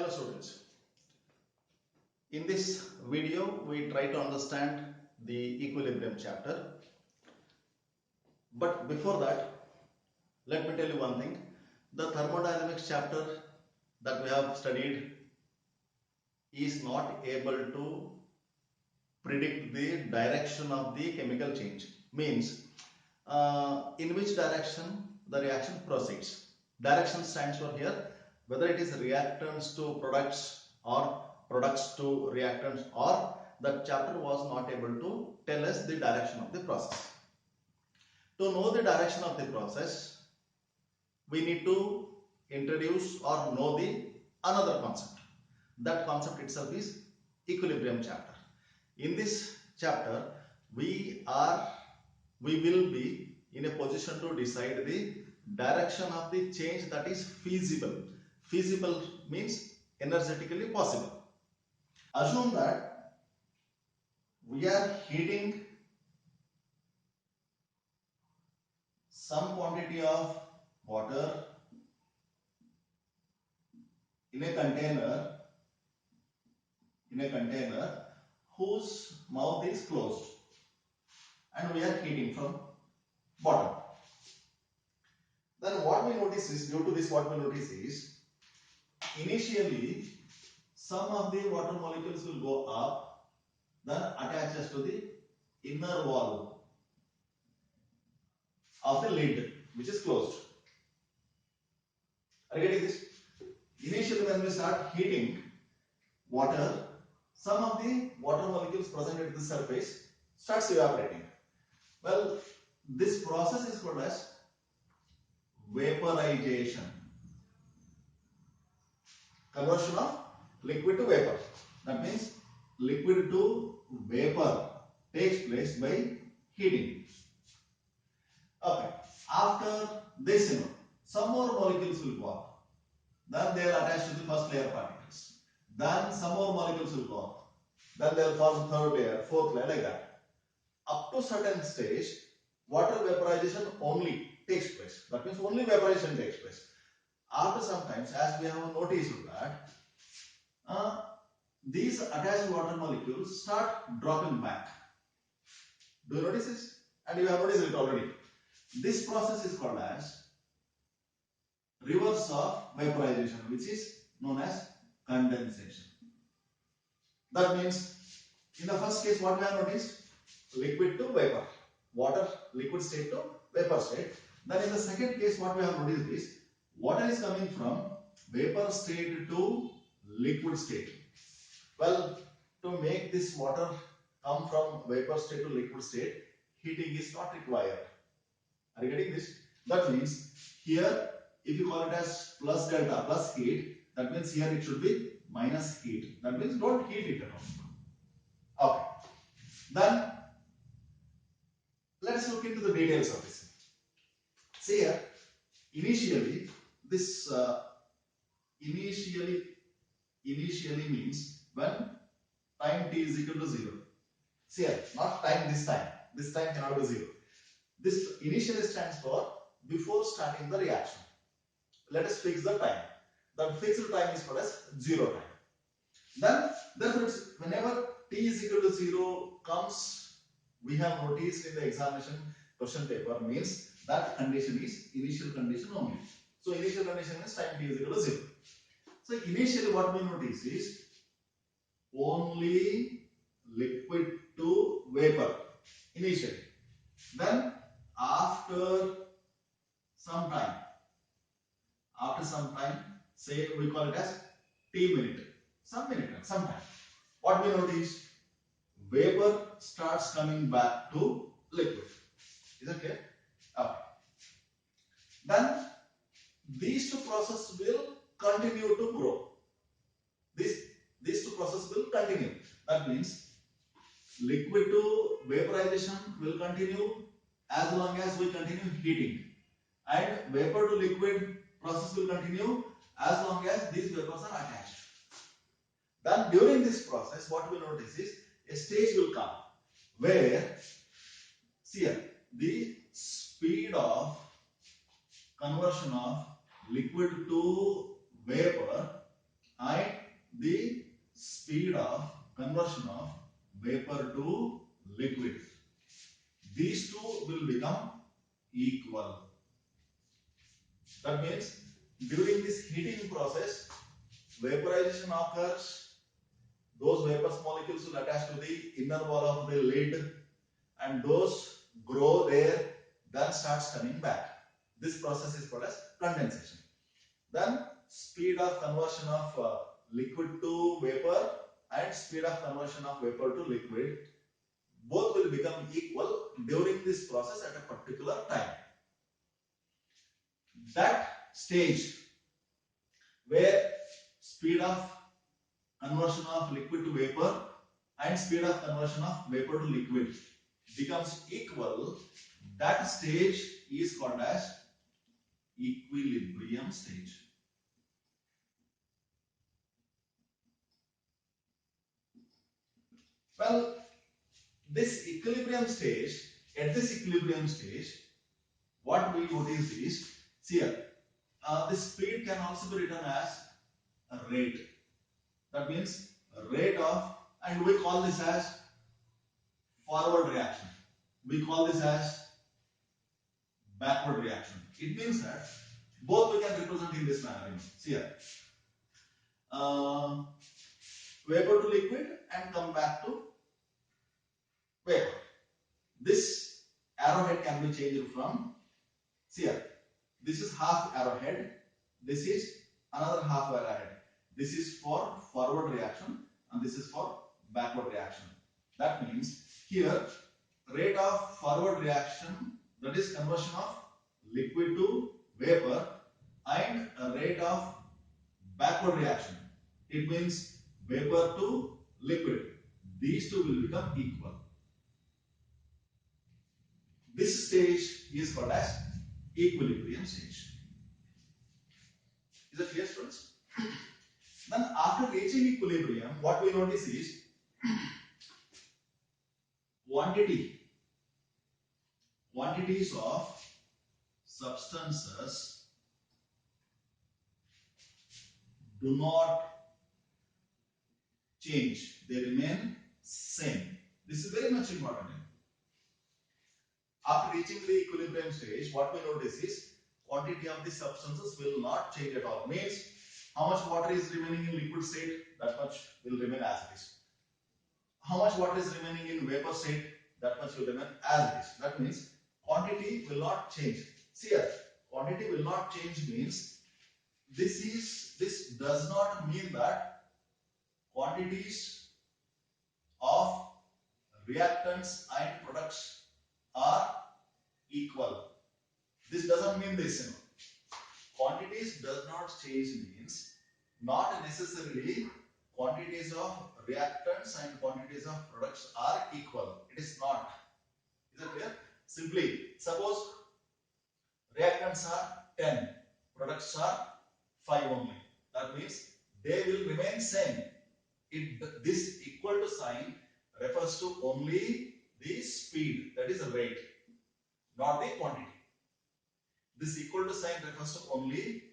Hello students, in this video we try to understand the equilibrium chapter, but before that let me tell you one thing. The thermodynamics chapter that we have studied is not able to predict the direction of the chemical change, means in which direction the reaction proceeds. Direction stands for here whether it is reactants to products or products to reactants, or the chapter was not able to tell us the direction of the process. To know the direction of the process, we need to introduce or know the another concept. That concept itself is equilibrium chapter. In this chapter, we will be in a position to decide the direction of the change that is feasible. Feasible means energetically possible. Assume that we are heating some quantity of water in a container whose mouth is closed, and we are heating from bottom. Then what we notice is, due to this what we notice is, initially some of the water molecules will go up, then attaches to the inner wall of the lid which is closed. Are you getting this? Initially when we start heating water, some of the water molecules present at the surface starts evaporating. Well, this process is called as vaporization. Conversion of liquid to vapor. That means liquid to vapor takes place by heating. Okay. After this, some more molecules will go up. Then they will attach to the first layer particles. Then some more molecules will go up. Then they will form third layer, fourth layer, like that. Up to certain stage, water vaporization only takes place. That means only vaporization takes place. After some times, as we have noticed that, these attached water molecules start dropping back. Do you notice this? And you have noticed it already. This process is called as reverse of vaporization, which is known as condensation. That means, in the first case, what we have noticed? Liquid to vapor. Water, liquid state to vapor state. Then in the second case, what we have noticed is, water is coming from vapor state to liquid state. Well, to make this water come from vapor state to liquid state, heating is not required. Are you getting this? That means, here, if you call it as plus delta, plus heat, that means here it should be minus heat. That means don't heat it at all. Okay. Then, let's look into the details of this. See here, initially, this initially means when time t is equal to 0. See here, not time this time. This time cannot be 0. This initially stands for before starting the reaction. Let us fix the time. The fixed time is called as 0 time. Then, therefore, whenever t is equal to 0 comes, we have noticed in the examination question paper, means that condition is initial condition only. So, initial condition is time t is equal to 0. So, initially what we notice is only liquid to vapor initially. Then, after some time, say we call it as t minute, some time, what we notice? Vapor starts coming back to liquid. Is it clear? Okay. Then these two processes will continue to grow. These two processes will continue. That means liquid to vaporization will continue as long as we continue heating, and vapor to liquid process will continue as long as these vapors are attached. Then during this process, what we notice is a stage will come where, see here, the speed of conversion of liquid to vapor and the speed of conversion of vapor to liquid. These two will become equal. That means during this heating process, vaporization occurs. Those vapors molecules will attach to the inner wall of the lid and those grow there, then starts coming back. This process is called as condensation. Then speed of conversion of liquid to vapor and speed of conversion of vapor to liquid, both will become equal during this process at a particular time. That stage where speed of conversion of liquid to vapor and speed of conversion of vapor to liquid becomes equal, that stage is called as equilibrium stage. Well, this equilibrium stage, at this equilibrium stage, what we notice is, see here, the speed can also be written as a rate. That means rate of, and we call this as forward reaction. We call this as backward reaction. It means that both we can represent in this manner. See here, vapor to liquid and come back to vapor. This arrowhead can be changed from, see here, this is half arrowhead, this is another half arrowhead. This is for forward reaction and this is for backward reaction. That means here rate of forward reaction, that is conversion of liquid to vapor, and a rate of backward reaction, it means vapor to liquid. These two will become equal. This stage is called as equilibrium stage. Is it clear, students? Then after reaching equilibrium, what we notice is quantities of substances do not change, they remain same. This is very much important. After reaching the equilibrium stage, what we notice is quantity of the substances will not change at all. Means how much water is remaining in liquid state, that much will remain as it is. How much water is remaining in vapor state, that much will remain as it is. That means quantity will not change. See here, quantity will not change means this does not mean that quantities of reactants and products are equal. This doesn't mean this. Quantities does not change means not necessarily quantities of reactants and quantities of products are equal. It is not. Is it clear? Simply, suppose reactants are 10, products are 5 only. That means they will remain same. This equal to sign refers to only the speed, that is the rate, not the quantity. This equal to sign refers to only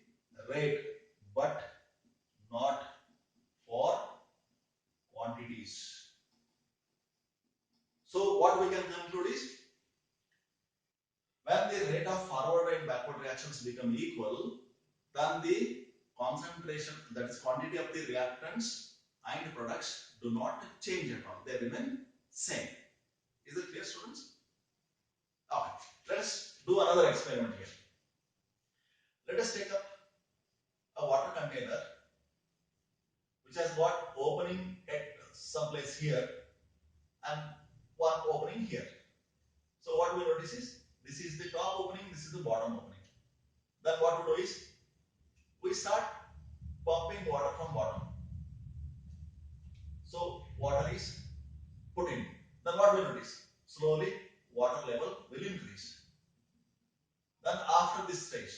rate, but not for quantities. So what we can conclude is, when the rate of forward and backward reactions become equal, then the concentration, that is quantity of the reactants and products, do not change at all. They remain same. Is it clear, students? Okay. Let's do another experiment here. Let us take up a water container which has got opening at some place here and one opening here. So what we notice is, this is the top opening, this is the bottom opening. Then what we do is, we start pumping water from bottom. So water is put in. Then what we notice? Slowly water level will increase. Then after this stage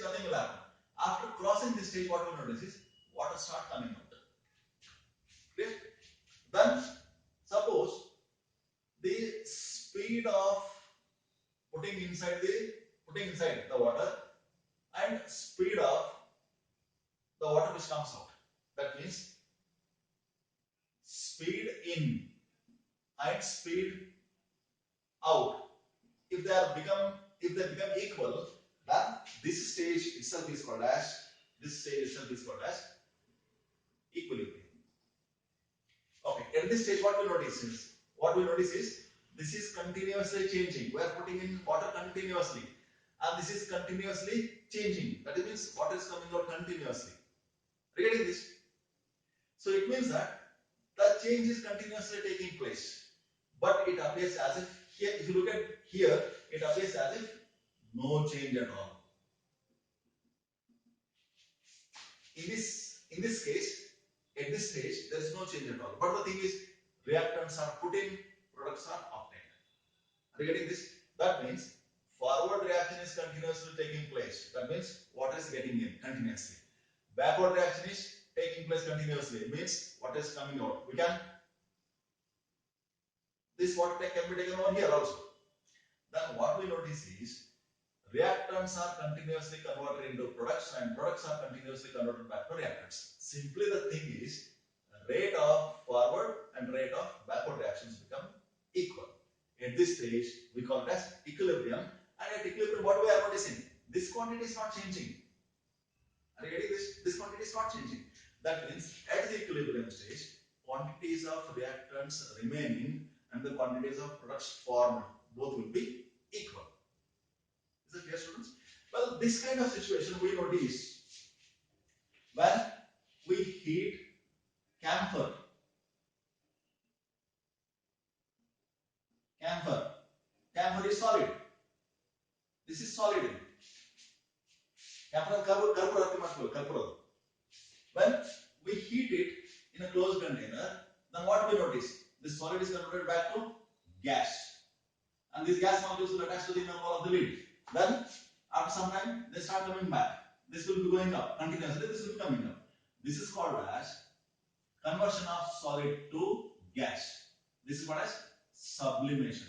nothing will happen. After crossing this stage, what we notice is water start coming out. Clear? Then suppose the speed of putting inside the water and speed of the water which comes out. in and speed out. If they become equal, then this stage itself is called as equilibrium. Okay, at this stage what we notice is this is continuously changing. We are putting in water continuously, and this is continuously changing. That means water is coming out continuously. Regarding this, so it means that the change is continuously taking place, but it appears as if here, if you look at here, it appears as if no change at all. In this case, at this stage, there is no change at all. But the thing is, reactants are put in, products are obtained. Regarding this, that means forward reaction is continuously taking place. That means water is getting in continuously. Backward reaction is taking place continuously. It means water is coming out. This water can be taken over here also. Then what we notice is reactants are continuously converted into products and products are continuously converted back to reactants. Simply the thing is, rate of forward and rate of backward reactions become equal. At this stage, we call it as equilibrium. And at equilibrium, what we are noticing? This quantity is not changing. Are you getting this? This quantity is not changing. That means at the equilibrium stage, quantities of reactants remaining and the quantities of products formed both will be equal. Is it clear, students? Well, this kind of situation we notice when we heat camphor. Camphor is solid. This is solid. When we heat it in a closed container, then what we notice? This solid is converted back to gas, and these gas molecules will attach to the inner wall of the lid. Then after some time they start coming back. This will be going up continuously. This will be coming up. This is called as conversion of solid to gas. This is called as sublimation,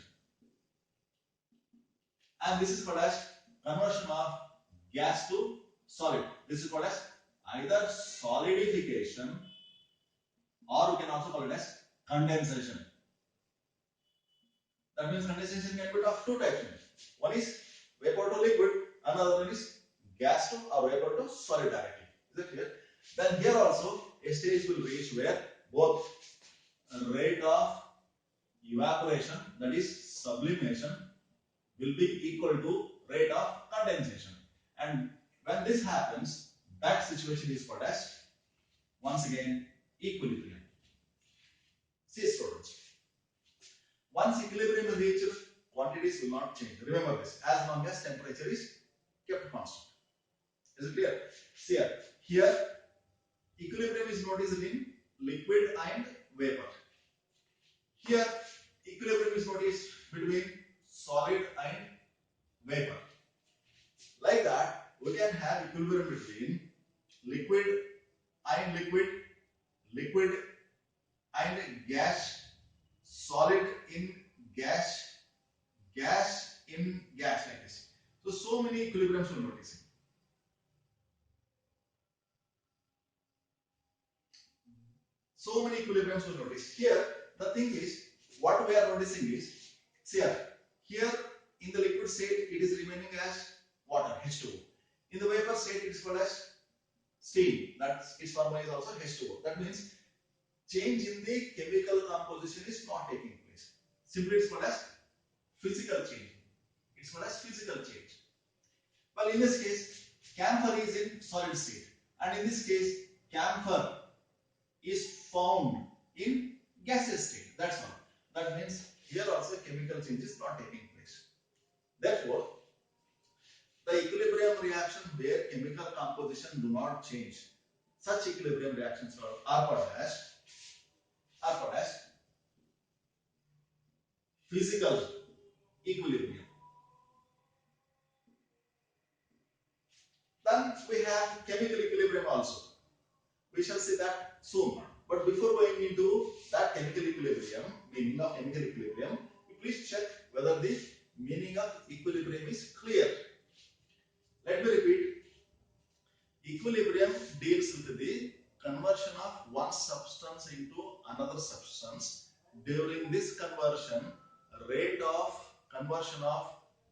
and this is called as conversion of gas to solid. This is called as either solidification, or we can also call it as condensation. That means condensation can be of two types. One is vapor to liquid, another one is gas to or vapor to solid directly. Is it clear? Then here also a stage will reach where both rate of evaporation, that is sublimation, will be equal to rate of condensation. And when this happens, that situation is called as, once again, equilibrium. See, students, once equilibrium is reached, quantities will not change. Remember this, as long as temperature is kept constant. Is it clear? See here equilibrium is noticed in liquid and vapor. Here equilibrium is noticed between solid and vapor. Like that, we can have equilibrium between liquid and liquid and gas, solid in gas, gas in gas, like this. So many equilibriums we will notice. So many equilibriums we will notice. Here, the thing is, what we are noticing is, see here in the liquid state, it is remaining as water, H2O. In the vapor state, it is called as steam. That's its formula is also H2O. That means change in the chemical composition is not taking place. Simply it's called as physical change. It's called as physical change. Well, in this case, camphor is in solid state, and in this case, camphor is found in gaseous state. That's all. That means here also chemical change is not taking place. Therefore, the equilibrium reaction where chemical composition do not change, such equilibrium reactions are called as physical equilibrium. Then we have chemical equilibrium also. We shall see that soon. But before going into that chemical equilibrium, meaning of chemical equilibrium, please check whether the meaning of equilibrium is clear. Let me repeat. Equilibrium deals with the conversion of one substance into another substance during this conversion, rate of conversion of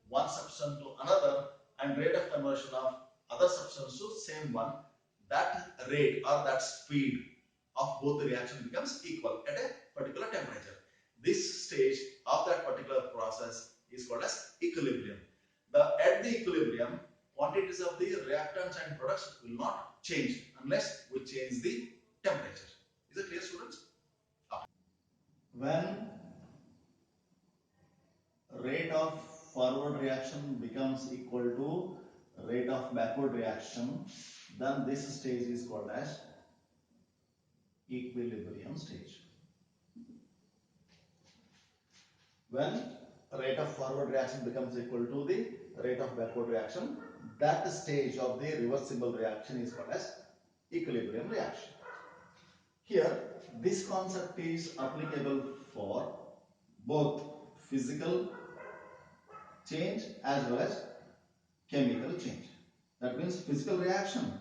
one substance to another and rate of conversion of other substance to same one, that rate or that speed of both the reaction becomes equal at a particular temperature. This stage of that particular process is called as equilibrium. At the equilibrium, quantities of the reactants and products will not change unless we change the temperature. Is it clear, students? When rate of forward reaction becomes equal to rate of backward reaction, then this stage is called as equilibrium stage. When rate of forward reaction becomes equal to the rate of backward reaction, that stage of the reversible reaction is called as equilibrium reaction. Here, this concept is applicable for both physical change as well as chemical change. That means physical reaction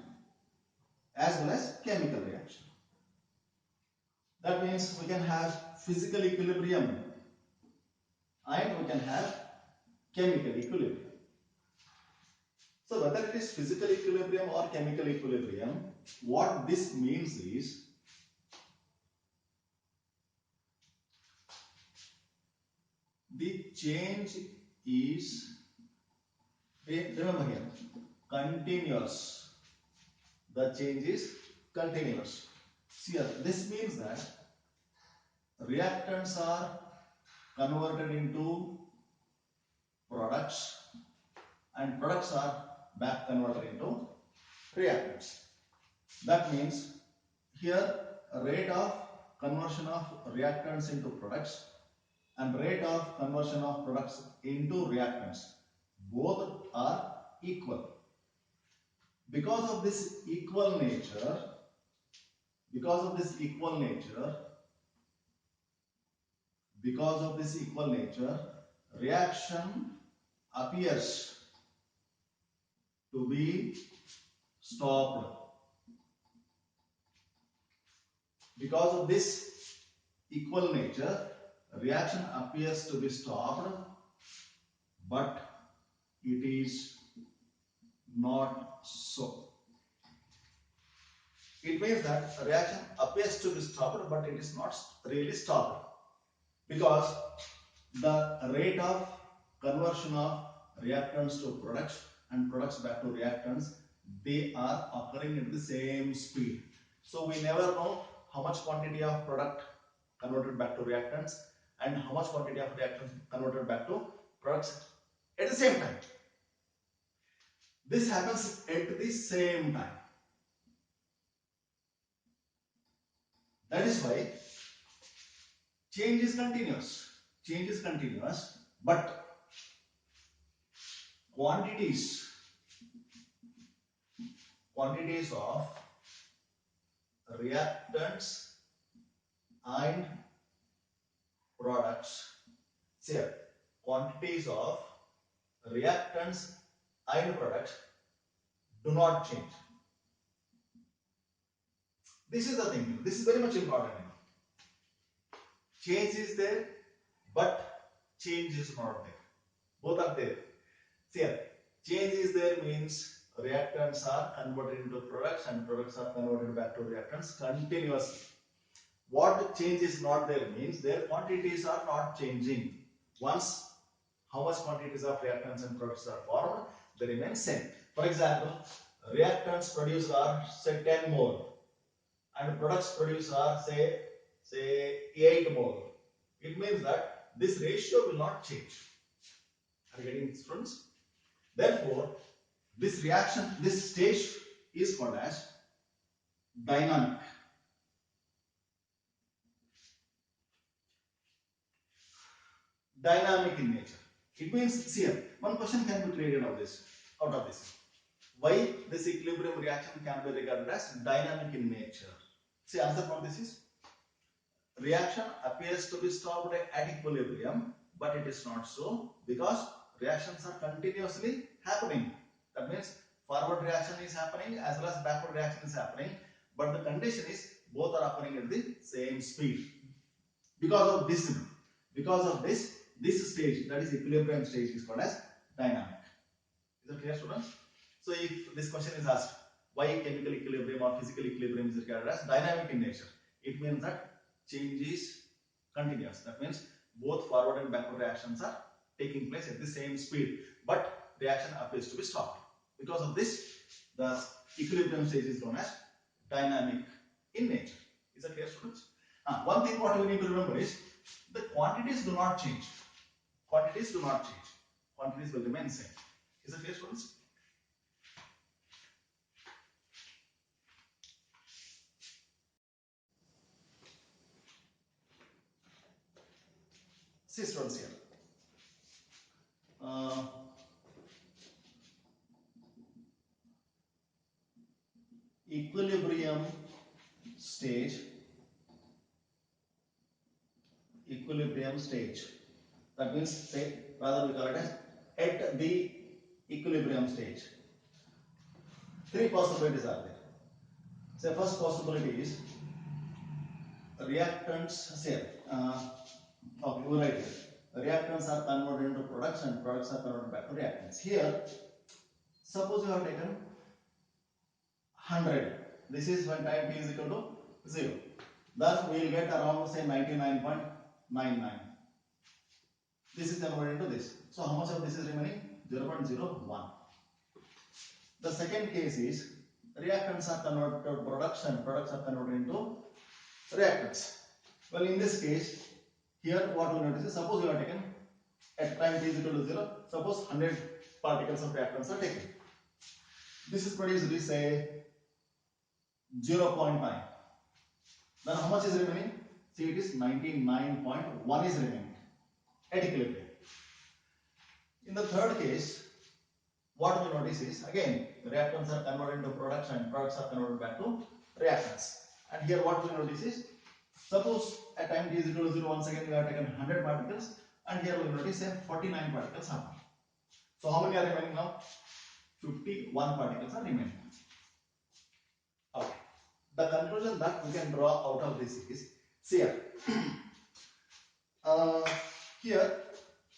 as well as chemical reaction. That means we can have physical equilibrium and we can have chemical equilibrium. So whether it is physical equilibrium or chemical equilibrium, what this means is the change is, remember here, continuous. The change is continuous. See here, this means that reactants are converted into products and products are back converted into reactants. That means here rate of conversion of reactants into products and rate of conversion of products into reactants, both are equal. Because of this equal nature, reaction appears to be stopped. Because of this equal nature, reaction appears to be stopped, but it is not so. It means that a reaction appears to be stopped, but it is not really stopped, because the rate of conversion of reactants to products and products back to reactants, they are occurring at the same speed. So we never know how much quantity of product converted back to reactants and how much quantity of reactants converted back to products at the same time. This happens at the same time. That is why change is continuous. Change is continuous, but quantities of reactants and products, say quantities of reactants and products do not change. This is the thing. This is very much important. Change is there, but change is not there. Both are there. See, change is there means reactants are converted into products and products are converted back to reactants continuously. What change is not there means their quantities are not changing. Once how much quantities of reactants and products are formed, they remain same. For example, reactants produced are say 10 mole and products produced are say 8 mole. It means that this ratio will not change. Are you getting this, friends? Therefore, this reaction, this stage is called as dynamic. Dynamic in nature. It means, see here, one question can be created out of this. Why this equilibrium reaction can be regarded as dynamic in nature? See, answer for this is, reaction appears to be stopped at equilibrium, but it is not so, because reactions are continuously happening. That means forward reaction is happening as well as backward reaction is happening, but the condition is both are occurring at the same speed. Because of this stage, that is equilibrium stage, is called as dynamic. Is that clear, students? So if this question is asked, why chemical equilibrium or physical equilibrium is regarded as dynamic in nature, it means that change is continuous. That means both forward and backward reactions are taking place at the same speed, but reaction appears to be stopped. Because of this, the equilibrium stage is known as dynamic in nature. Is that clear, students? One thing what we need to remember is the quantities do not change. Quantities do not change. Quantities will remain same. Is that clear, students? See, students, here. Equilibrium stage. Equilibrium stage. That means, say, rather we call it as at the equilibrium stage. Three possibilities are there. So first possibility is reactants. Say, okay, we write here. Reactants are converted into products and products are converted back to reactants. Here, suppose you have taken 100. This is when time t is equal to 0. Then we will get around, say, 99.99. This is converted into this. So how much of this is remaining? 0.01. The second case is reactants are converted to products and products are converted into reactants. Well, in this case, here what we notice is, suppose you are taken at time t is equal to 0, suppose 100 particles of reactants are taken. This is produced, we say 0.9. Then how much is remaining? See, it is 99.1 is remaining at equilibrium. In the third case, what we notice is, again, reactants are converted into products and products are converted back to reactants. And here what we notice is, suppose at time t is equal to 0, once again we have taken 100 particles, and here we notice say 49 particles are remaining. So how many are remaining now? 51 particles are remaining. Okay. The conclusion that we can draw out of this is, see here, here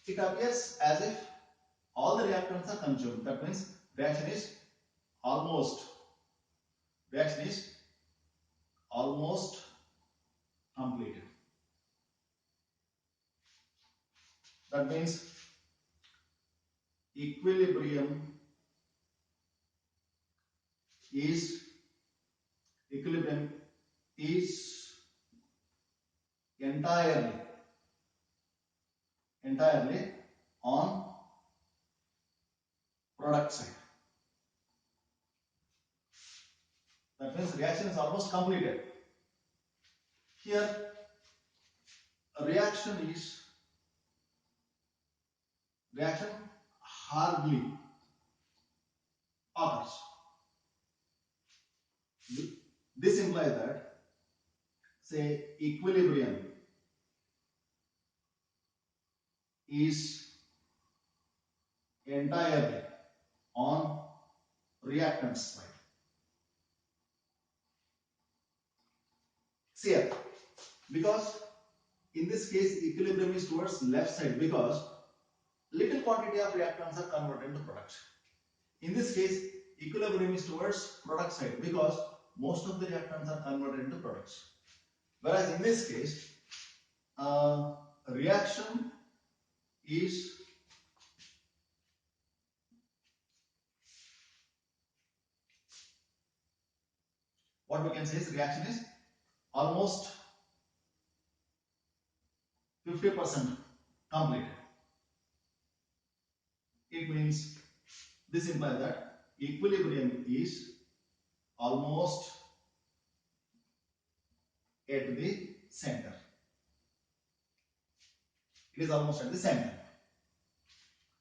it appears as if all the reactants are consumed. That means reaction is almost completed. That means equilibrium is entirely on product side. That means reaction is almost completed. Here reaction hardly occurs. This implies that, say, equilibrium is entirely on reactant side. See here, because in this case equilibrium is towards left side, because little quantity of reactants are converted into products. In this case equilibrium is towards product side, because most of the reactants are converted into products. Whereas in this case reaction is what we can say is reaction is almost 50% completed. It means this implies that equilibrium is almost at the center. It is almost at the center.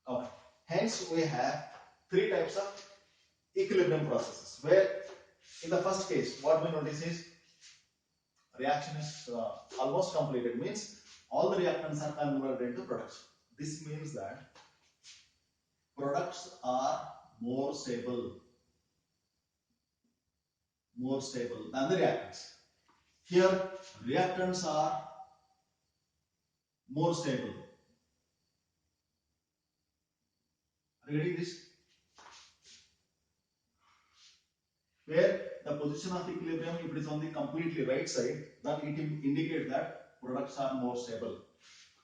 Okay. Hence, we have three types of equilibrium processes, where in the first case, what we notice is reaction is almost completed, means all the reactants are converted into products. This means that products are more stable than the reactants. Here, reactants are more stable. Are you getting this? Where the position of equilibrium, if it is on the completely right side, then it indicates that products are more stable.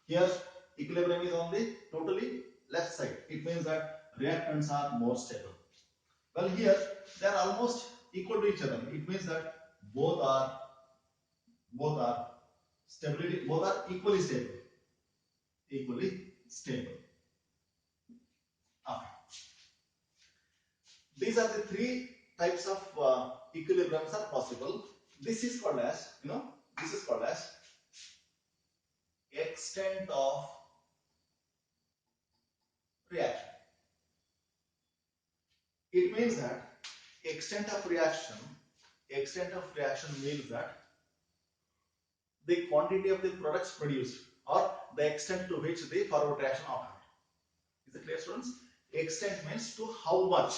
Here, equilibrium is on the totally left side. It means that reactants are more stable. Well, here they are almost equal to each other. It means that both are stability, both are equally stable. Equally stable. Okay. These are the three types of equilibriums are possible. This is called as, this is called as extent of reaction. It means that extent of reaction means that the quantity of the products produced or the extent to which the forward reaction occurred. Is it clear, students? Extent means to how much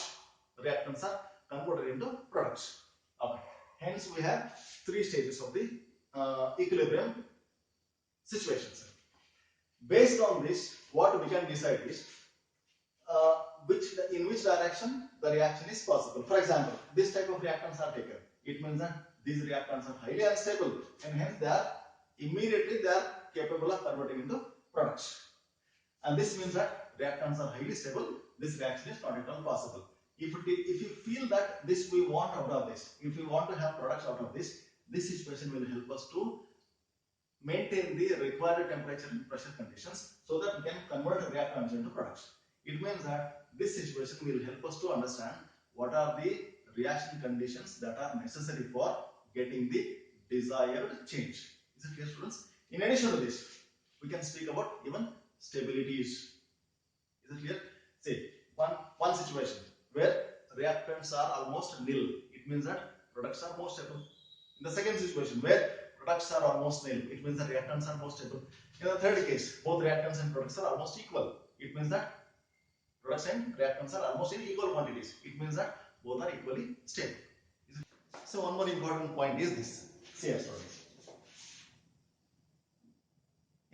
reactants are converted into products. Okay. Hence, we have three stages of the equilibrium situations. Based on this, what we can decide is in which direction the reaction is possible. For example, this type of reactants are taken. It means that these reactants are highly unstable, and hence they are capable of converting into products. And this means that reactants are highly stable. This reaction is not at all possible. If you feel that this we want out of this, if we want to have products out of this situation will help us to maintain the required temperature and pressure conditions so that we can convert reactants into products. It means that this situation will help us to understand what are the reaction conditions that are necessary for getting the desired change. Is it clear, students? In addition to this, we can speak about even stabilities. Is it clear? Say one situation where reactants are almost nil. It means that products are more stable. In the second situation where products are almost nil, it means that reactants are more stable. In the third case, both reactants and products are almost equal. It means that products and reactants are almost in equal quantities. It means that both are equally stable. So one more important point is this. See here, students.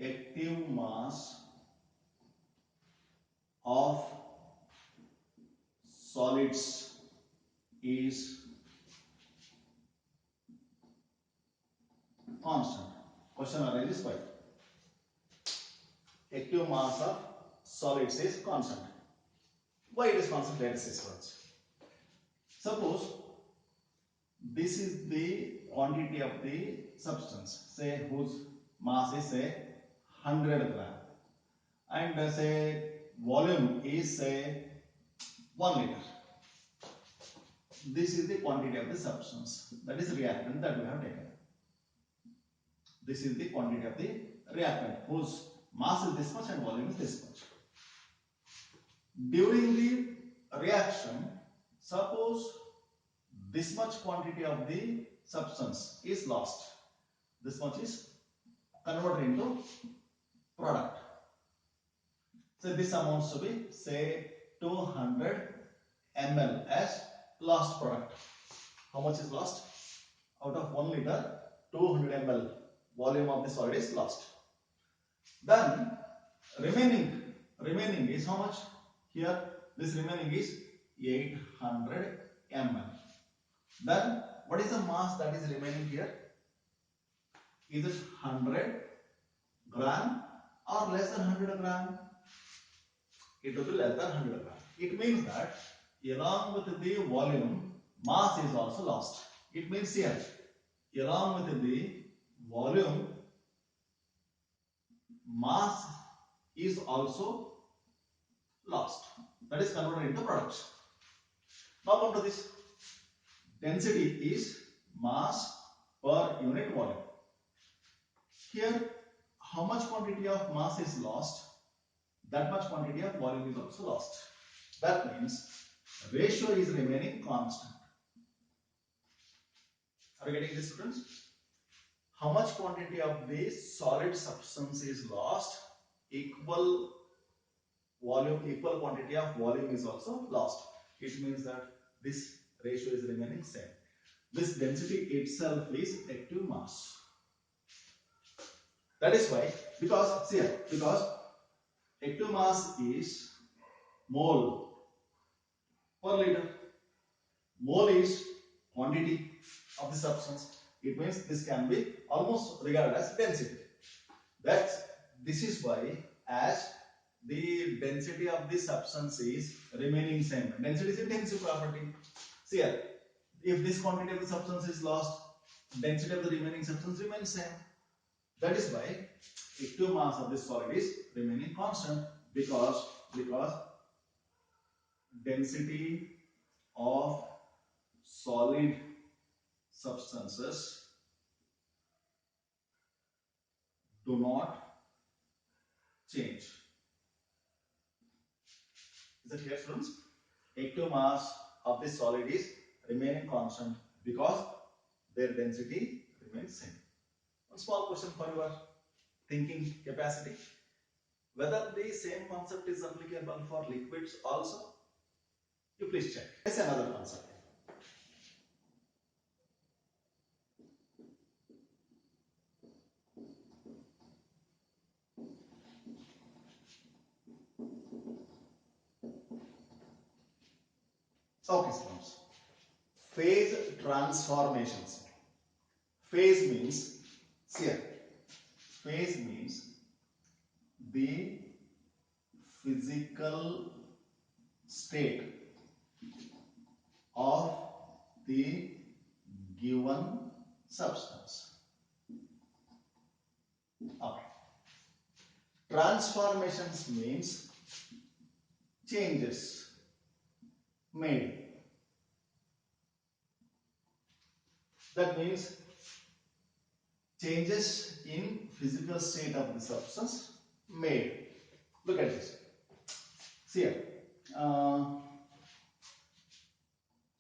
Active mass of solids is constant. Question arises why? Active mass of solids is constant. Why it is constant? Let us see, students. Suppose this is the quantity of the substance, say whose mass is say 100 gram, and say volume is say 1 liter. This is the quantity of the substance, that is reactant that we have taken. This is the quantity of the reactant whose mass is this much and volume is this much. During the reaction, suppose this much quantity of the substance is lost. This much is converted into product. So this amounts to be say 200 ml as lost product. How much is lost? Out of 1 liter, 200 ml volume of the solid is lost. Then remaining is how much? Here this remaining is 800 ml. Then what is the mass that is remaining here? Is it 100 gram or less than 100 gram? It will be less than 100 gram. It means that along with the volume, mass is also lost. It means here, along with the volume, mass is also lost. That is converted into products. Now come to this. Density is mass per unit volume. Here, how much quantity of mass is lost, that much quantity of volume is also lost. That means ratio is remaining constant. Are you getting this, students? How much quantity of the solid substance is lost, equal quantity of volume is also lost. It means that this ratio is remaining same. This density itself is active mass. That is why Because see here, because active mass is mole per liter. Mole is quantity of the substance. It means this can be almost regarded as density. That's this is why, as the density of the substance is remaining same. Density is a tensile property. See here, if this quantity of the substance is lost, density of the remaining substance remains same. That is why active mass of this solid is remaining constant, because density of solid substances do not change. Is it clear, students? Active mass of this solid is remaining constant because their density remains same. One small question for your thinking capacity: whether the same concept is applicable for liquids also? You please check. Here's another concept. Okay, students. Phase transformations. Phase means, see here, phase means the physical state of the given substance. Okay. Transformations means changes made. That means changes in physical state of the substance made. Look at this. See here.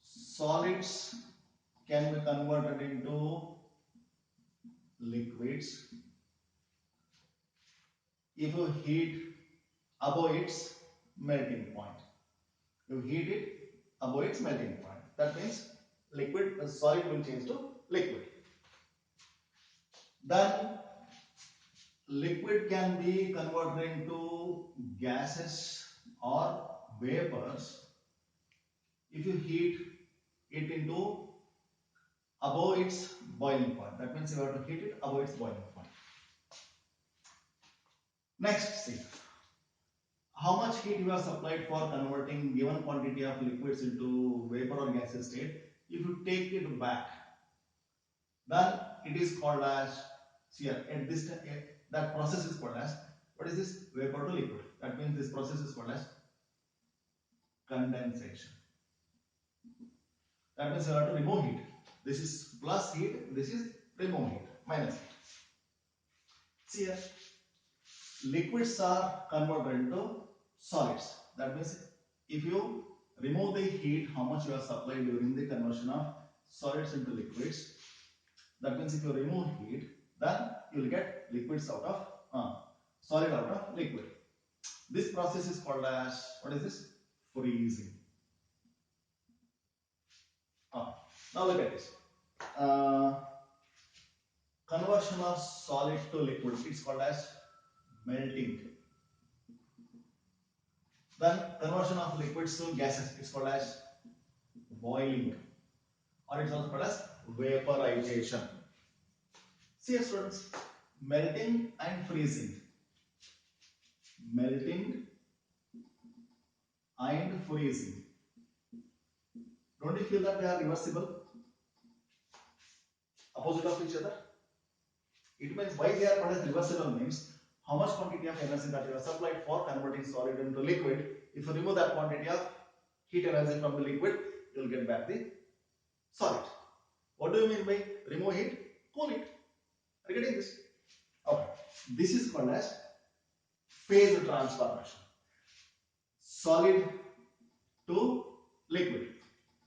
Solids can be converted into liquids if you heat above its melting point. You heat it above its melting point. That means solid will change to liquid. Then liquid can be converted into gases or vapors if you heat it into above its boiling point. That means you have to heat it above its boiling point. Next, see how much heat you have supplied for converting given quantity of liquids into vapor or gaseous state. If you take it back, then it is called as, see here, at this that process is called as, what is this? Vapor to liquid. That means this process is called as condensation. That means you have to remove heat. This is plus heat, this is remove heat, minus heat. See here, liquids are converted into solids. That means if you remove the heat, how much you are supplied during the conversion of solids into liquids. That means if you remove heat, then you will get liquids out of solid out of liquid. This process is called as, what is this? Freezing. Now look at this. Conversion of solid to liquid, it's called as melting. Then conversion of liquids to gases, it's called as boiling, or it's also called as vaporization. See students, melting and freezing. Melting and freezing. Don't you feel that they are reversible? Opposite of each other? It means why they are called as reversible means how much quantity of energy that you have supplied for converting solid into liquid. If you remove that quantity of heat energy from the liquid, you will get back the solid. What do you mean by remove heat? Cool it. Are you getting this? Okay. This is called as phase transformation. Solid to liquid.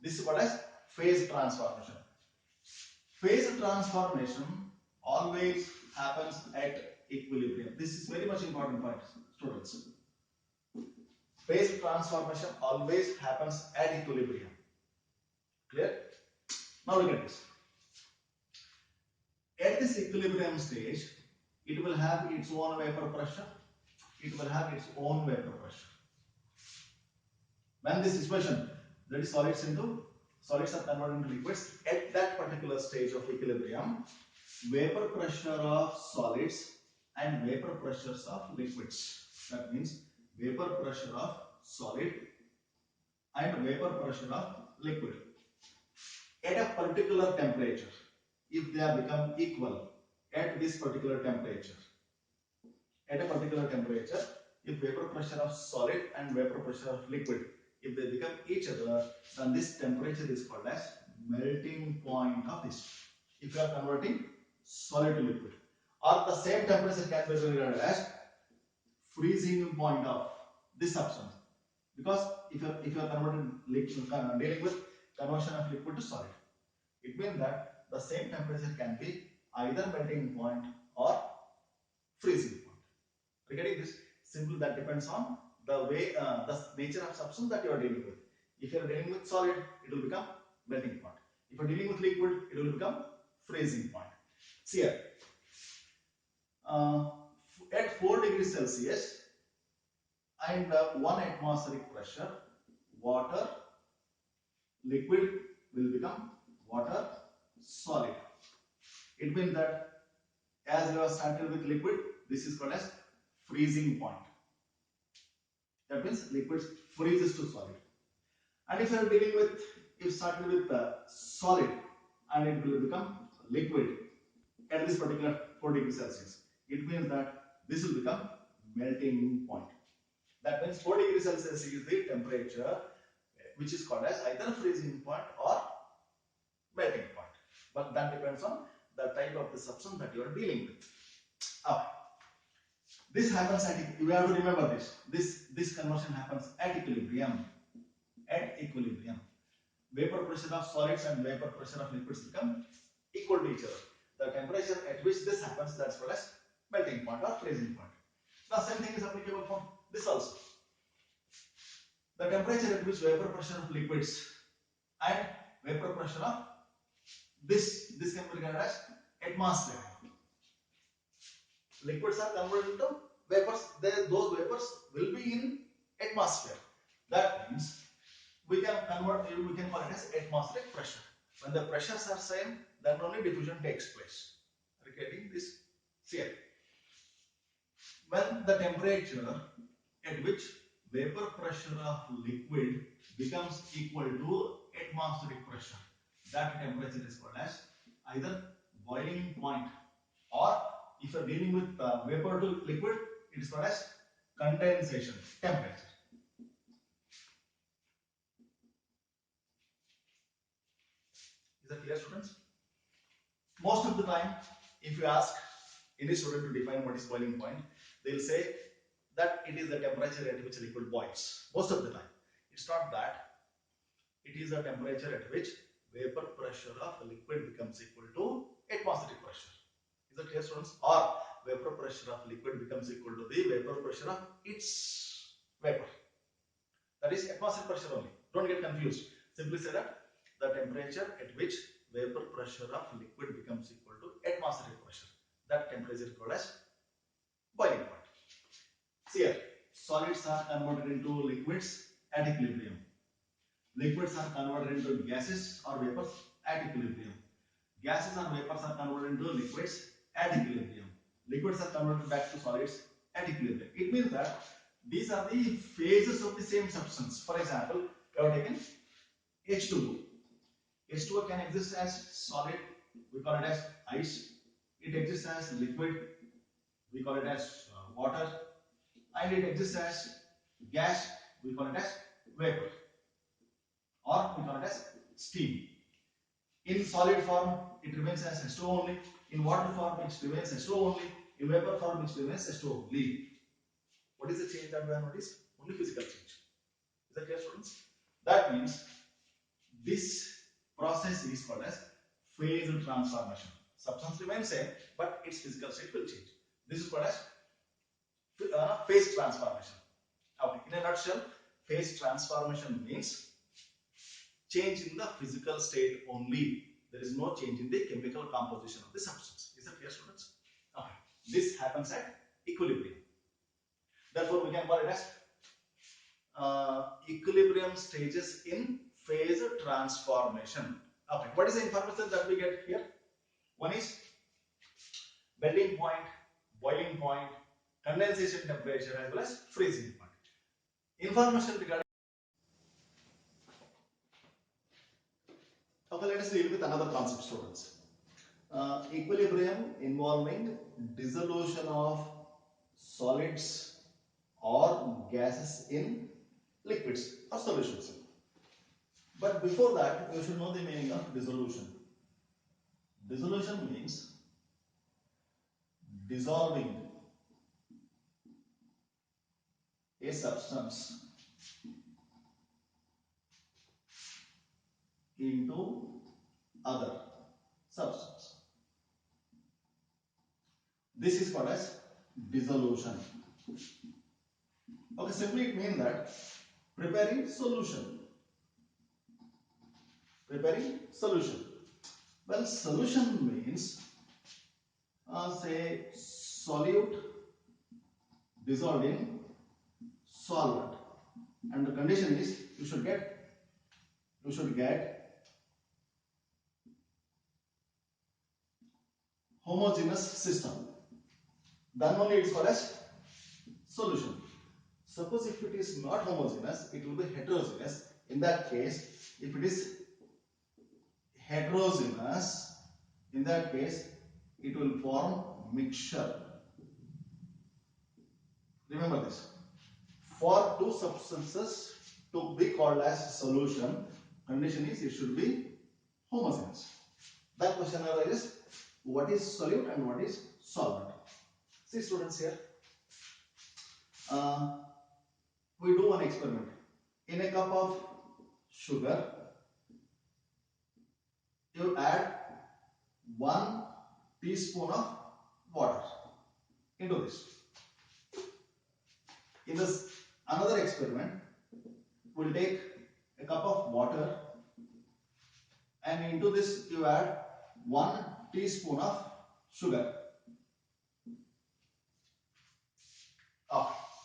This is called as phase transformation. Phase transformation always happens at equilibrium. This is very much important point, students. Phase transformation always happens at equilibrium. Clear? Now look at this. At this equilibrium stage, it will have its own vapor pressure. It will have its own vapor pressure. When this situation, that is solids are converted into liquids, at that particular stage of equilibrium, vapor pressure of solids and vapor pressures of liquids. That means vapor pressure of solid and vapor pressure of liquid at a particular temperature, if they have become equal at this particular temperature, if vapor pressure of solid and vapor pressure of liquid, if they become each other, then this temperature is called as melting point of this. If you are converting solid to liquid, or the same temperature can be regarded as freezing point of this substance, because if you are converting dealing with conversion of liquid to solid, it means that the same temperature can be either melting point or freezing point. Regarding this, simply that depends on the way, the nature of substance that you are dealing with. If you are dealing with solid, it will become melting point. If you are dealing with liquid, it will become freezing point. See here, at 4 degrees Celsius and 1 atmospheric pressure, water liquid will become water solid. It means that as you have started with liquid, this is called as freezing point. That means liquid freezes to solid. And if you are dealing with, if started with solid and it will become liquid at this particular 4 degrees Celsius, it means that this will become melting point. That means 4 degrees Celsius is the temperature which is called as either freezing point or melting point. But that depends on the type of the substance that you are dealing with. Okay. This happens at, you have to remember this. This conversion happens at equilibrium. At equilibrium, vapor pressure of solids and vapor pressure of liquids become equal to each other. The temperature at which this happens, that's called as melting point or freezing point. The same thing is applicable for this also. The temperature at which vapor pressure of liquids and vapor pressure of this can be regarded as atmosphere. Liquids are converted into vapors. Those vapors will be in atmosphere. That means we can call it as atmospheric pressure. When the pressures are same, then only diffusion takes place. Regarding this, here, when the temperature at which vapor pressure of liquid becomes equal to atmospheric pressure, that temperature is called as either boiling point, or if you are dealing with vapor to liquid, it is called as condensation temperature. Is that clear, students? Most of the time, if you ask any student to define what is boiling point, they will say that it is the temperature at which liquid boils. Most of the time, it's not that. It is the temperature at which vapor pressure of liquid becomes equal to atmospheric pressure. Is that clear, students? Or vapor pressure of liquid becomes equal to the vapor pressure of its vapor. That is atmospheric pressure only. Don't get confused. Simply say that the temperature at which vapor pressure of liquid becomes equal to atmospheric pressure, that temperature is called as boiling point. See here, solids are converted into liquids at equilibrium. Liquids are converted into gases or vapors at equilibrium. Gases or vapors are converted into liquids at equilibrium. Liquids are converted back to solids at equilibrium. It means that these are the phases of the same substance. For example, we have taken H2O. H2O can exist as solid, we call it as ice. It exists as liquid, we call it as water. And it exists as gas, we call it as vapor, or we call it as steam. In solid form, it remains as H2O only. In water form, it remains H2O only. In vapor form, it remains H2O only. What is the change that we have noticed? Only physical change. Is that clear, students? That means this process is called as phase transformation. Substance remains same, but its physical state will change. This is called as phase transformation. Okay. In a nutshell, phase transformation means change in the physical state only. There is no change in the chemical composition of the substance. Is that clear, students? Okay. This happens at equilibrium. Therefore, we can call it as equilibrium stages in phase transformation. Okay, what is the information that we get here? One is melting point, boiling point, condensation temperature as well as freezing point. Information regarding. Okay, let us deal with another concept, students. Equilibrium involving dissolution of solids or gases in liquids or solutions. But before that, you should know the meaning of dissolution. Dissolution means dissolving a substance into other substance. This is called as dissolution. Okay, simply it means that preparing solution. Preparing solution. Well, solution means say solute dissolved in solvent, and the condition is you should get homogeneous system. Then only it's called as solution. Suppose if it is not homogeneous, it will be heterogeneous. In that case, if it is heterogeneous, in that case, it will form mixture. Remember this. For two substances to be called as solution, condition is it should be homogeneous. That question arises, what is solute and what is solvent? See students here, we do one experiment. In a cup of sugar, you add 1 teaspoon of water into this. In this another experiment, we'll take a cup of water and into this you add 1 teaspoon of sugar.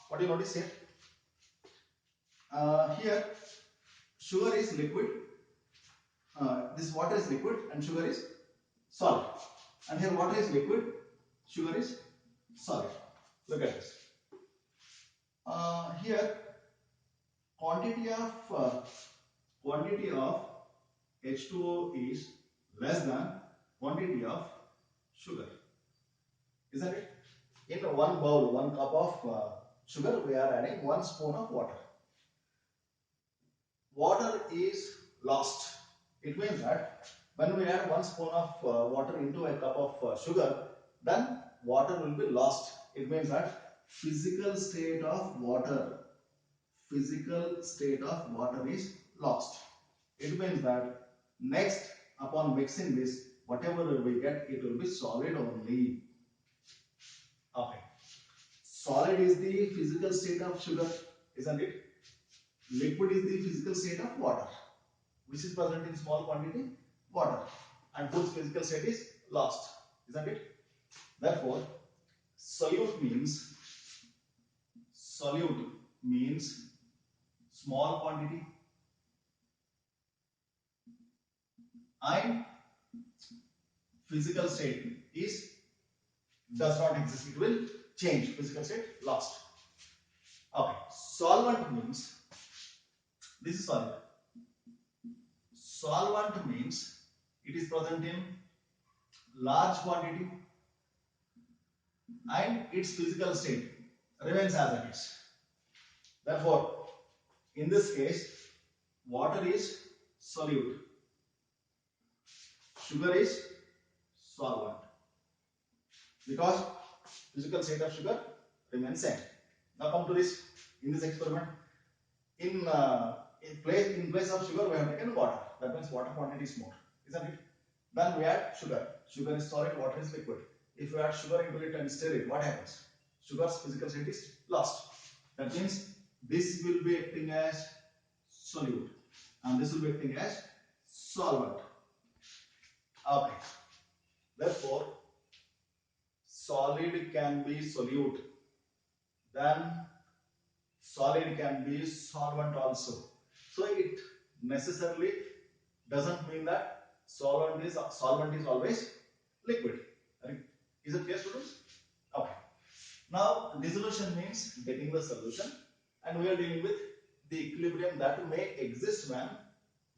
What do you notice here? Here sugar is liquid, this water is liquid and sugar is solid, and here water is liquid, sugar is solid. Look at this. Here quantity of H2O is less than quantity of sugar, isn't it? In one bowl, 1 cup of sugar, we are adding 1 spoon of water. Water is lost. It means that when we add 1 spoon of water into a cup of sugar, then water will be lost. It means that physical state of water is lost. It means that next, upon mixing this, whatever we get, it will be solid only. Okay. Solid is the physical state of sugar, isn't it? Liquid is the physical state of water, which is present in small quantity, water, and whose physical state is lost, isn't it? Therefore, solute means small quantity and physical state is does not exist. It will change. Physical state lost. Okay. Solvent means this is solid. Solvent means it is present in large quantity and its physical state remains as it is. Therefore, in this case, water is solute, sugar is solvent, because physical state of sugar remains same. Now come to this. In this experiment, in place of sugar we have taken water. That means water quantity is more, isn't it? Then we add sugar. Sugar is solid, water is liquid. If you add sugar into it and stir it, what happens? Sugar's physical state is lost. That means this will be acting as solute and this will be acting as solvent. Okay. Therefore, solid can be solute, then solid can be solvent also. So it necessarily doesn't mean that solvent is always liquid. Is it clear, students? Okay. Now dissolution means getting the solution, and we are dealing with the equilibrium that may exist when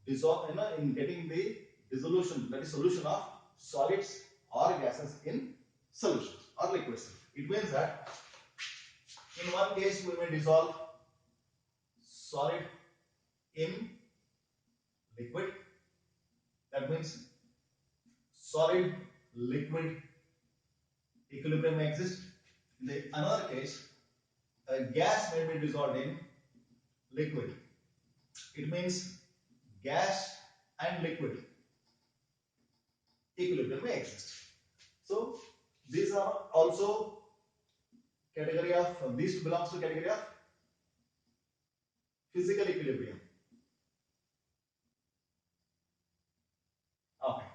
in getting the dissolution, that is solution of solids or gases in solutions or liquids. It means that in one case we may dissolve solid in liquid, that means solid liquid equilibrium may exist. In the another case, a gas may be dissolved in liquid. It means gas and liquid equilibrium may exist. So these are also category of, these belongs to category of physical equilibrium. Okay.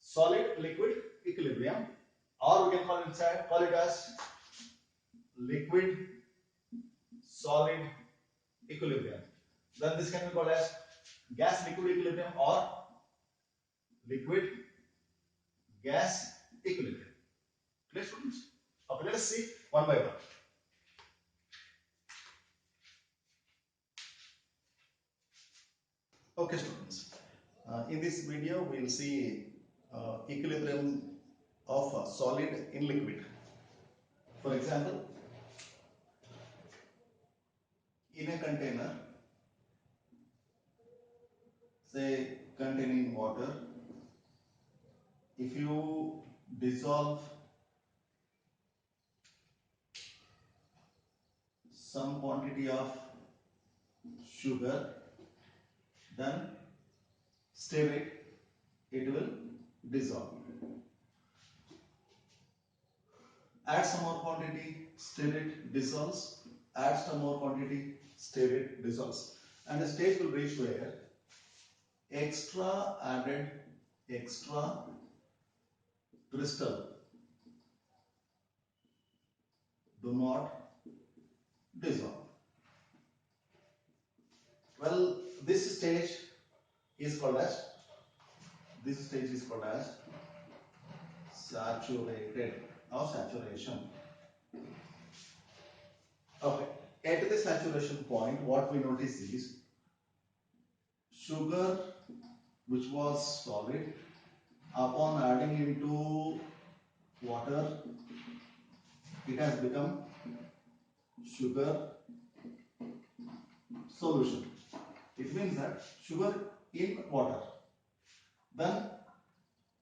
Solid liquid equilibrium, or we can call it as liquid solid equilibrium. Then this can be called as gas liquid equilibrium or liquid gas equilibrium. Clear, students? Okay, let us see one by one. Okay, students. In this video, we will see equilibrium of solid in liquid. For example, in a container, say containing water, if you dissolve some quantity of sugar, then stir it, it will dissolve. Add some more quantity, stir it, dissolves. Add some more quantity, stir it, dissolves. And the stage will reach where extra crystal do not dissolve. Well, this stage is called as saturated or saturation. Okay. At the saturation point, what we notice is sugar, which was solid, upon adding into water, it has become sugar solution. It means that sugar in water. Then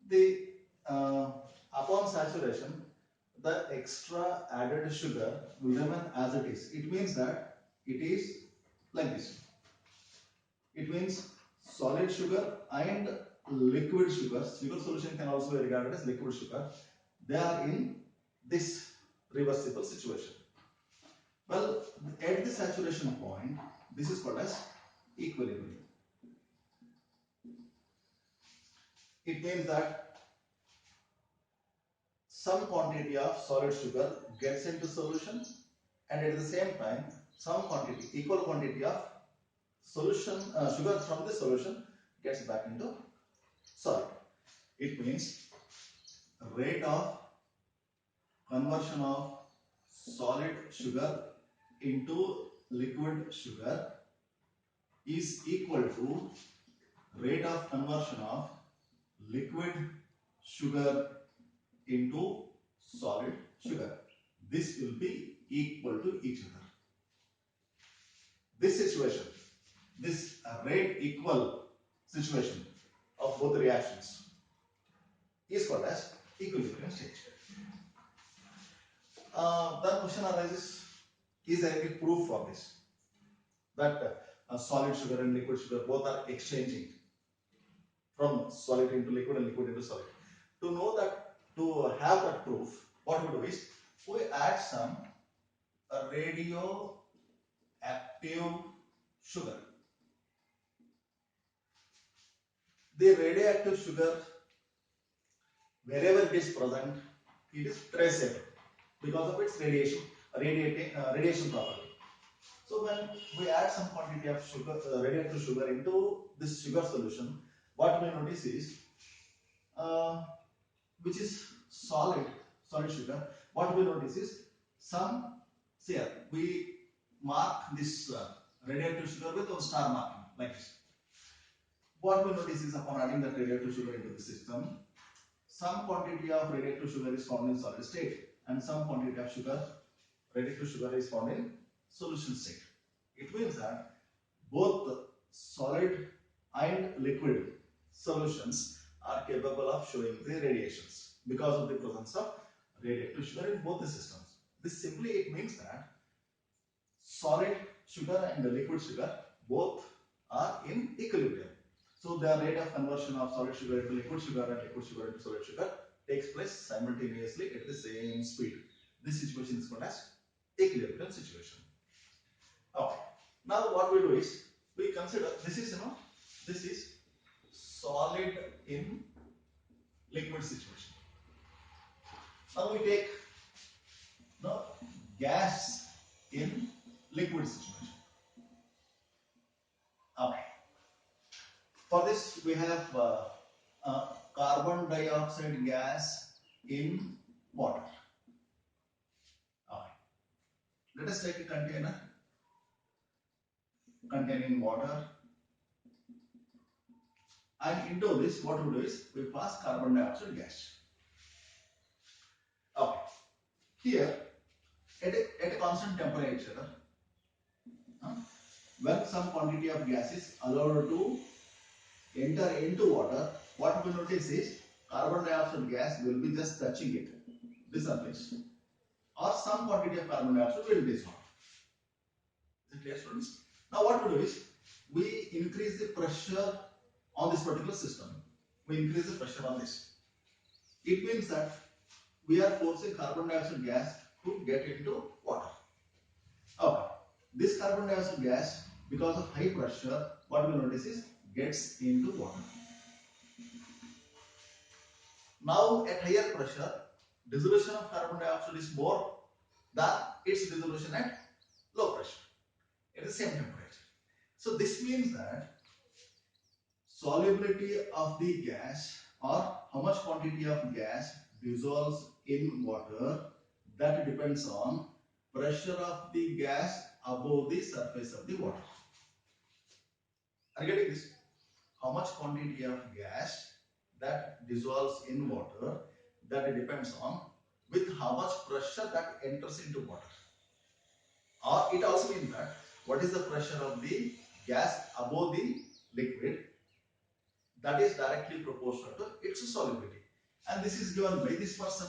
the upon saturation, the extra added sugar will remain as it is. It means that it is like this. It means solid sugar and liquid sugar. Sugar solution can also be regarded as liquid sugar. They are in this reversible situation. Well, at the saturation point, this is called as equilibrium. It means that some quantity of solid sugar gets into solution, and at the same time some quantity, equal quantity of solution sugar from the solution gets back into solid. It means rate of conversion of solid sugar into liquid sugar is equal to rate of conversion of liquid sugar into solid sugar. This will be equal to each other. This situation, this rate equal situation of both reactions is called as equilibrium stage. Then question arises, is there any proof for this? That solid sugar and liquid sugar both are exchanging from solid into liquid and liquid into solid. To know that, to have that proof, what we do is we add some radioactive sugar. The radioactive sugar, wherever it is present, it is traceable because of its radiation property. So when we add some quantity of sugar, radioactive sugar into this sugar solution, what we notice is, which is solid sugar, what we notice is some, see here, we mark this radioactive sugar with a star marking like this. What we notice is upon adding that radioactive sugar into the system, some quantity of radioactive sugar is found in solid state and some quantity of radioactive sugar is found in solution state. It means that both solid and liquid solutions are capable of showing the radiations because of the presence of radioactive sugar in both the systems. This simply it means that solid sugar and the liquid sugar both are in equilibrium. So the rate of conversion of solid sugar into liquid sugar and liquid sugar into solid sugar takes place simultaneously at the same speed. This situation is called as equilibrium situation. Okay. Now what we do is we consider this is this is solid in liquid situation. Now we take gas in liquid situation. Okay. For this we have carbon dioxide gas in water. Okay. Let us take a container containing water, and into this what we do is we pass carbon dioxide gas. Okay. Here at a constant temperature, when some quantity of gas is allowed to enter into water, what we notice is carbon dioxide gas will be just touching it, the surface, or some quantity of carbon dioxide will dissolve. Is it clear, students? Now what we do is we increase the pressure on this particular system. We increase the pressure on this. It means that we are forcing carbon dioxide gas to get into water. Okay. This carbon dioxide gas, because of high pressure, what we notice is gets into water. Now at higher pressure, dissolution of carbon dioxide is more than its dissolution at low pressure, at the same temperature. So this means that solubility of the gas, or how much quantity of gas dissolves in water, that depends on pressure of the gas above the surface of the water. Are you getting this? How much quantity of gas that dissolves in water, that depends on with how much pressure that enters into water. Or it also means that what is the pressure of the gas above the liquid, that is directly proportional to its solubility. And this is given by this person.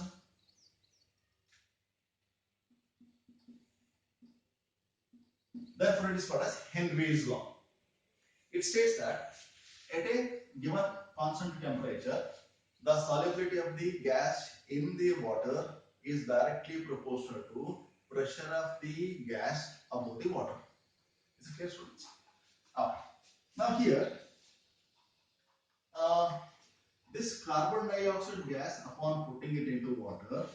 Therefore, it is called as Henry's law. It states that at a given constant temperature, the solubility of the gas in the water is directly proportional to pressure of the gas above the water. Is it clear, students? Okay. Now here, this carbon dioxide gas, upon putting it into water,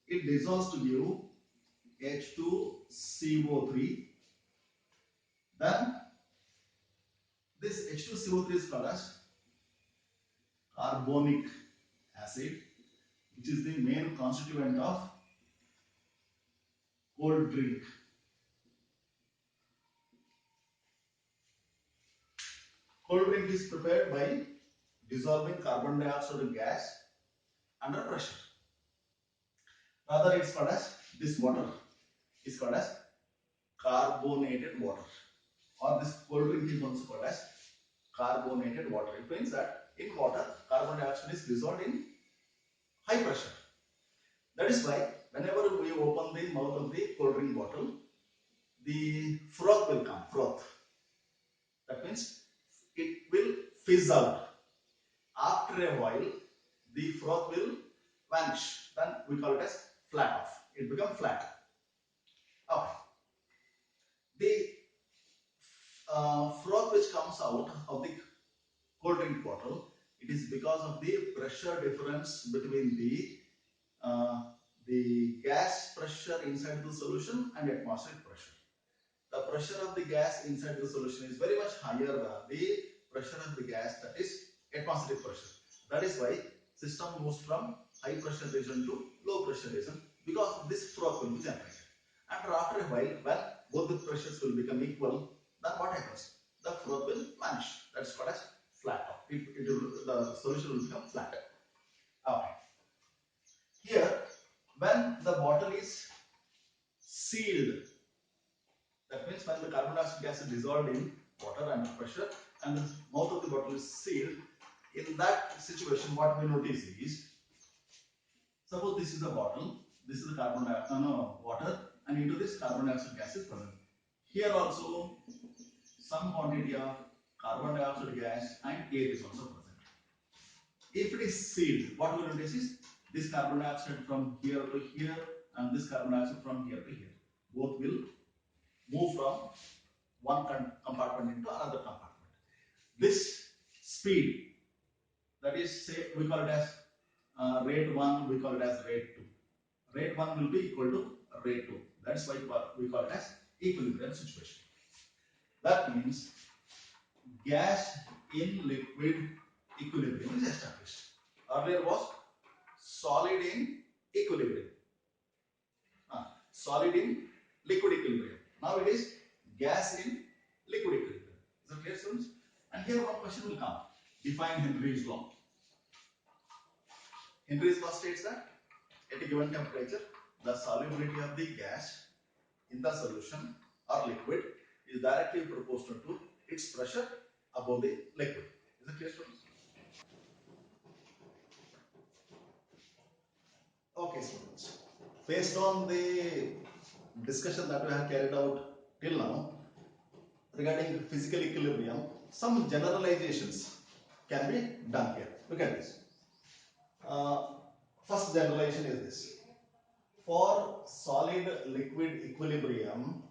it dissolves to give H2CO3. Then this H2CO3 is called as carbonic acid, which is the main constituent of cold drink. Cold drink is prepared by dissolving carbon dioxide gas under pressure. Rather, it's called as, this water is called as carbonated water, or this cold drink is also called as carbonated water. It means that in water, carbon dioxide is dissolved in high pressure. That is why whenever we open the mouth of the cold drink bottle, the froth will come. Froth. That means it will fizz out. After a while, the froth will vanish. Then we call it as flat off. It becomes flat. Okay. The froth which comes out of the cold drink bottle, it is because of the pressure difference between the the gas pressure inside the solution and atmospheric pressure. The pressure of the gas inside the solution is very much higher than the pressure of the gas, that is atmospheric pressure. That is why system moves from high pressure region to low pressure region, because this froth will be generated. And after a while, when both the pressures will become equal, then what happens? The froth will vanish. That's called as flat top. The solution will become flat. Okay. Here, when the bottle is sealed, that means when the carbon dioxide gas is dissolved in water under pressure and the mouth of the bottle is sealed, in that situation what we notice is, suppose this is the bottle, this is the carbon dioxide, water, and into this carbon dioxide gas is present. Here also some quantity of carbon dioxide gas and air is also present. If it is sealed, what we notice is this carbon dioxide from here to here and this carbon dioxide from here to here. Both will move from one compartment into another compartment. This speed, that is, say, we call it as rate 1, we call it as rate 2. Rate 1 will be equal to rate 2. That's why we call it as equilibrium situation. That means gas in liquid equilibrium is established. Earlier was solid in equilibrium. Solid in liquid equilibrium. Now it is gas in liquid equilibrium. Is that clear, students? And here one question will come. Define Henry's law. Henry's law states that at a given temperature, the solubility of the gas in the solution or liquid is directly proportional to its pressure above the liquid. Is it clear, students? Okay, students. Based on the discussion that we have carried out till now regarding physical equilibrium, some generalizations can be done here. Look at this. First generalization is this. For solid liquid equilibrium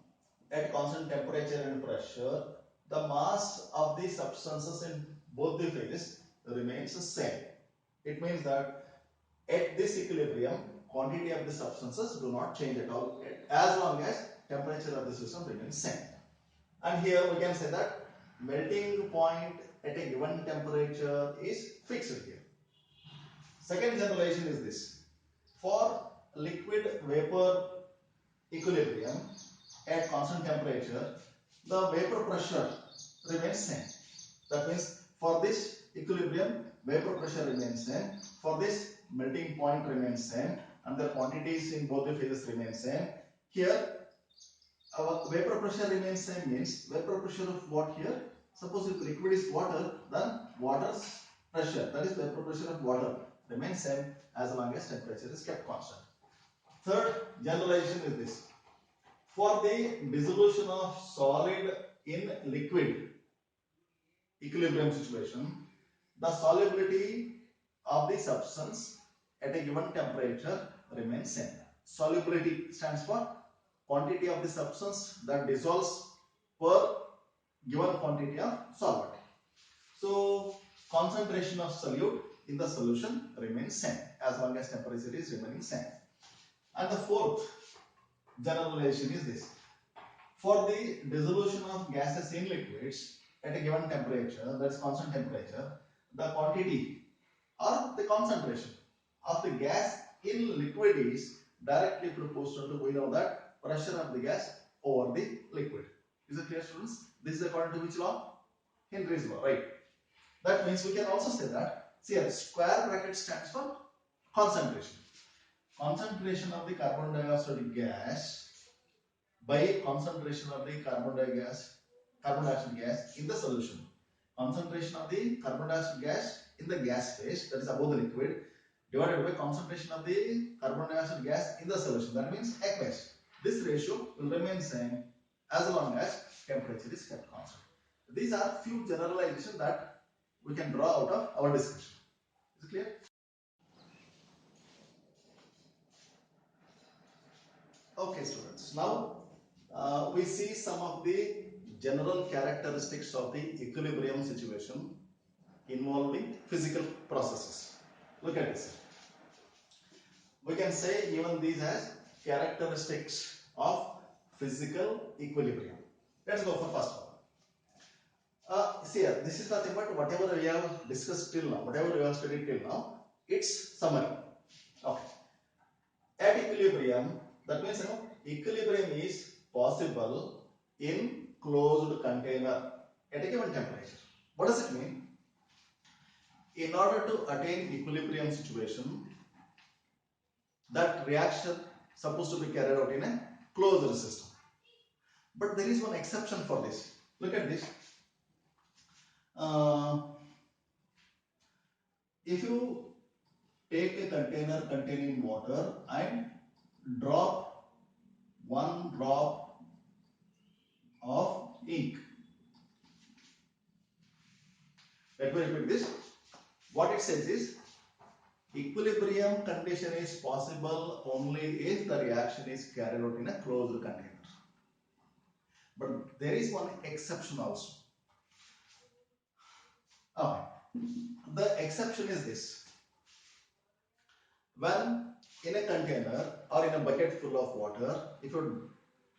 at constant temperature and pressure, the mass of the substances in both the phases remains the same. It means that at this equilibrium, quantity of the substances do not change at all as long as temperature of the system remains same. And here we can say that melting point at a given temperature is fixed here. Second generalization is this. For liquid vapor equilibrium at constant temperature, the vapor pressure remains same. That means for this equilibrium, vapor pressure remains same. For this, melting point remains same, and the quantities in both the phases remain same. Here, our vapor pressure remains same means vapor pressure of what here? Suppose if liquid is water, then water's pressure, that is vapor pressure of water, remains same as long as temperature is kept constant. Third generalization is this. For the dissolution of solid in liquid equilibrium situation, the solubility of the substance at a given temperature remains same. Solubility stands for quantity of the substance that dissolves per given quantity of solvent. So concentration of solute in the solution remains same as long as temperature is remaining same. And the fourth generalization is this. For the dissolution of gases in liquids at a given temperature, that is constant temperature, the quantity or the concentration of the gas in liquid is directly proportional to, we know that, pressure of the gas over the liquid. Is it clear, students? This is according to which law? Henry's law, right? That means we can also say that, see here, square bracket stands for concentration. Concentration of the carbon dioxide gas by concentration of the carbon dioxide gas in the solution. Concentration of the carbon dioxide gas in the gas phase, that is above the liquid, divided by concentration of the carbon dioxide gas in the solution, that means aqueous. This ratio will remain same as long as temperature is kept constant. These are few generalizations that we can draw out of our discussion. Is it clear? Okay, students. Now we see some of the general characteristics of the equilibrium situation involving physical processes. Look at this. We can say even these as characteristics of physical equilibrium. Let's go for first one. See here, this is nothing but whatever we have discussed till now, whatever we have studied till now, it's summary. Okay. At equilibrium, that means equilibrium is possible in closed container at a given temperature. What does it mean? In order to attain equilibrium situation, that reaction supposed to be carried out in a closed system. But there is one exception for this. Look at this. If you take a container containing water and drop one drop of ink. Let me repeat this. What it says is, equilibrium condition is possible only if the reaction is carried out in a closed container. But there is one exception also. Okay. The exception is this. When in a container or in a bucket full of water, if you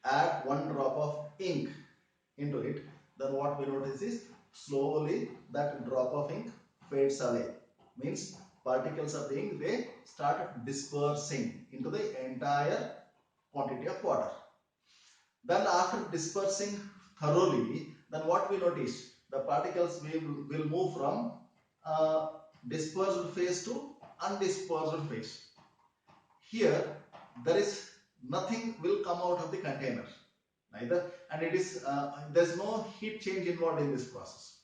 add one drop of ink into it, then what we notice is slowly that drop of ink fades away. Means particles of the ink, they start dispersing into the entire quantity of water. Then after dispersing thoroughly, then what we notice? The particles will move from dispersed phase to undispersed phase. Here there is nothing will come out of the container, neither, and it is there's no heat change involved in this process.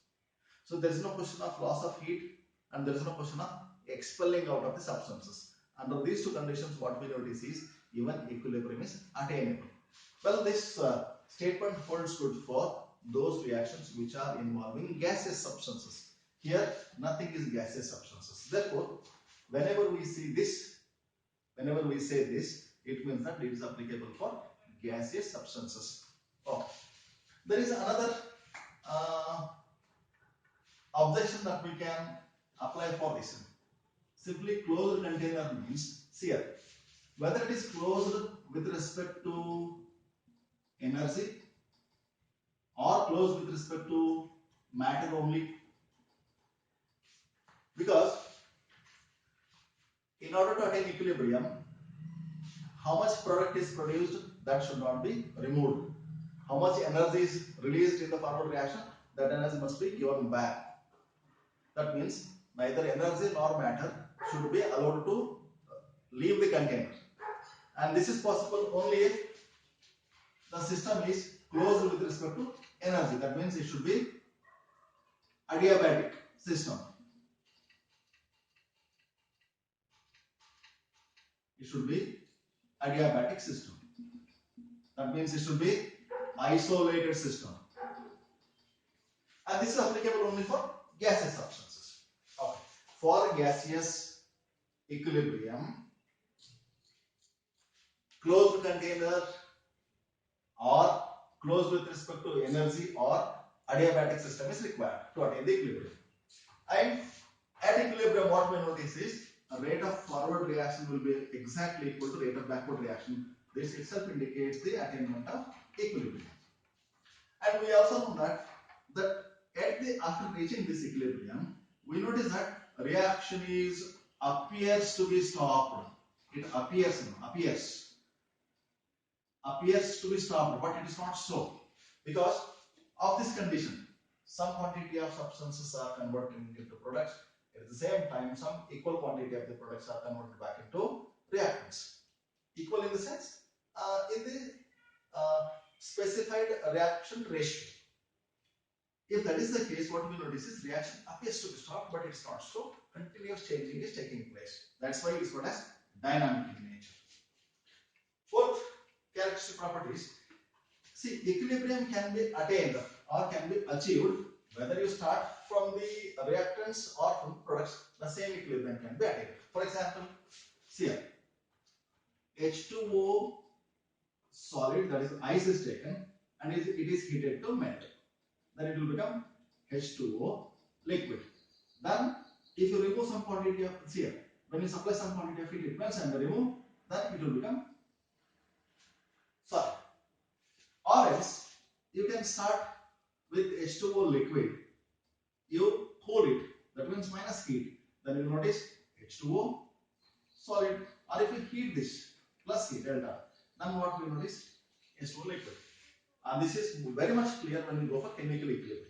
So there is no question of loss of heat and there is no question of expelling out of the substances. Under these two conditions, what we notice is even equilibrium is attainable. Well, this statement holds good for those reactions which are involving gaseous substances. Here, nothing is gaseous substances. Therefore, whenever we see this, whenever we say this, it means that it is applicable for gaseous substances. Okay. There is another objection that we can apply for this. Simply closed container means, see here, whether it is closed with respect to energy or closed with respect to matter only. Because in order to attain equilibrium, how much product is produced, that should not be removed. How much energy is released in the forward reaction, that energy must be given back. That means neither energy nor matter should be allowed to leave the container. And this is possible only if the system is closed with respect to energy. That means it should be adiabatic system. It should be adiabatic system. That means it should be isolated system. And this is applicable only for gaseous substances. Okay. For gaseous equilibrium, closed container or closed with respect to energy or adiabatic system is required to attain the equilibrium. And at equilibrium, what we notice is a rate of forward reaction will be exactly equal to rate of backward reaction. This itself indicates the attainment of equilibrium. And we also know that after reaching this equilibrium, we notice that reaction appears to be stopped. It appears to be stopped, but it is not so, because of this condition. Some quantity of substances are converted into products. At the same time, some equal quantity of the products are converted back into reactants. Equal in the sense, in the specified reaction ratio. If that is the case, what we notice is reaction appears to be stopped, but it's not so. Continuous changing is taking place. That's why it is called as dynamic in nature. Fourth characteristic properties. See, equilibrium can be attained or can be achieved whether you start from the reactants or from products. The same equilibrium can be attained. For example, see here, H2O solid, that is ice, is taken and it is heated to melt. Then it will become H2O liquid. Then if you remove some quantity of, see here, When you supply some quantity of heat, it melts and remove, then it will become solid. Or else you can start with H2O liquid. You cool it, that means minus heat. Then you will notice H2O solid. Or if you heat this plus heat delta, then what we notice? H2O liquid. And this is very much clear when you go for chemical equilibrium.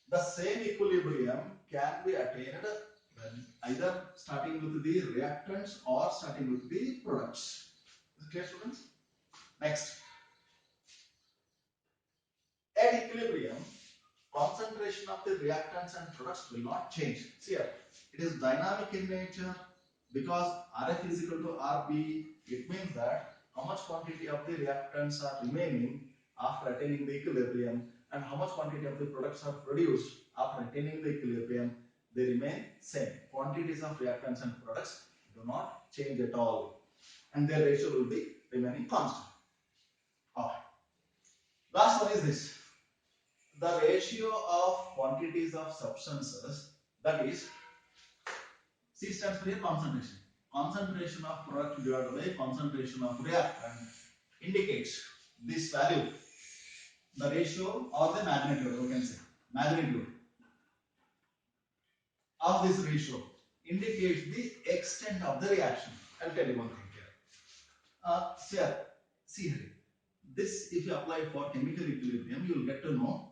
The same equilibrium can be attained when either starting with the reactants or starting with the products. Is it clear, students? Next. At equilibrium, concentration of the reactants and products will not change. See here, it is dynamic in nature because Rf is equal to Rp. It means that how much quantity of the reactants are remaining after attaining the equilibrium and how much quantity of the products are produced after attaining the equilibrium, they remain same. Quantities of reactants and products do not change at all and their ratio will be remaining constant. Okay. Last one is this. The ratio of quantities of substances, that is, C stands for concentration. Concentration of product divided by concentration of reactant indicates this value, the ratio or the magnitude, we can say, magnitude of this ratio indicates the extent of the reaction. I'll tell you one thing here. See here, this if you apply for chemical equilibrium, you will get to know